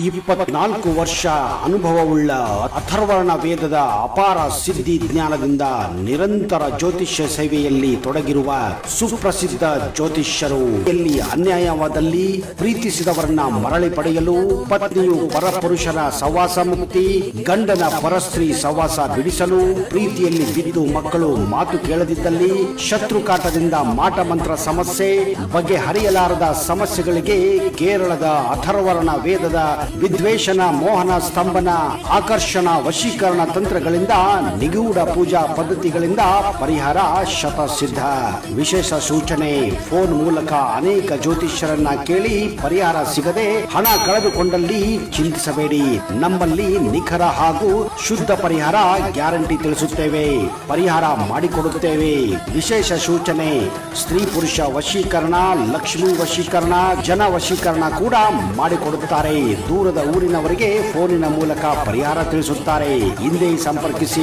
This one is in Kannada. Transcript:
24 ವರ್ಷ ಅನುಭವವುಳ್ಳ ಅಥರ್ವರ್ಣ ವೇದದ ಅಪಾರ ಸಿದ್ಧಿ ಜ್ಞಾನದಿಂದ ನಿರಂತರ ಜ್ಯೋತಿಷ್ಯ ಸೇವೆಯಲ್ಲಿ ತೊಡಗಿರುವ ಸುಪ್ರಸಿದ್ಧ ಜ್ಯೋತಿಷ್ಯರು. ಎಲ್ಲಿ ಅನ್ಯಾಯವಾದಲ್ಲಿ ಪ್ರೀತಿಸಿದವರನ್ನ ಮರಳಿ ಪಡೆಯಲು, ಪತ್ನಿಯು ಪರಪುರುಷನ ಸವಾಸ ಮುಕ್ತಿ, ಗಂಡನ ಪರಸ್ತ್ರೀ ಸವಾಸ ಬಿಡಿಸಲು, ಪ್ರೀತಿಯಲ್ಲಿ ಬಿದ್ದು ಮಕ್ಕಳು ಮಾತು ಕೇಳದಿದ್ದಲ್ಲಿ, ಶತ್ರುಕಾಟದಿಂದ ಮಾಟ ಮಂತ್ರ ಸಮಸ್ಯೆ, ಬಗೆಹರಿಯಲಾರದ ಸಮಸ್ಯೆಗಳಿಗೆ ಕೇರಳದ ಅಥರ್ವರ್ಣ ವೇದದ ವಿದ್ವೇಷನ, ಮೋಹನ, ಸ್ತಂಭನ, ಆಕರ್ಷಣ, ವಶೀಕರಣ ತಂತ್ರಗಳಿಂದ, ನಿಗೂಢ ಪೂಜಾ ಪದ್ಧತಿಗಳಿಂದ ಪರಿಹಾರ ಶತಸಿದ್ಧ. ವಿಶೇಷ ಸೂಚನೆ: ಫೋನ್ ಮೂಲಕ ಅನೇಕ ಜ್ಯೋತಿಷ್ಯರನ್ನ ಕೇಳಿ ಪರಿಹಾರ ಸಿಗದೆ ಹಣ ಕಳೆದುಕೊಂಡಲ್ಲಿ ಚಿಂತಿಸಬೇಡಿ. ನಮ್ಮಲ್ಲಿ ನಿಖರ ಹಾಗೂ ಶುದ್ಧ ಪರಿಹಾರ ಗ್ಯಾರಂಟಿ ತಿಳಿಸುತ್ತೇವೆ, ಪರಿಹಾರ ಮಾಡಿಕೊಡುತ್ತೇವೆ. ವಿಶೇಷ ಸೂಚನೆ: ಸ್ತ್ರೀ ಪುರುಷ ವಶೀಕರಣ, ಲಕ್ಷ್ಮೀ ವಶೀಕರಣ, ಜನ ವಶೀಕರಣ ಕೂಡ ಮಾಡಿಕೊಡುತ್ತಾರೆ. ದೂರದ ಊರಿನವರಿಗೆ ಫೋನಿನ ಮೂಲಕ ಪರಿಹಾರ ತಿಳಿಸುತ್ತಾರೆ. ಹಿಂದೆ ಸಂಪರ್ಕಿಸಿ.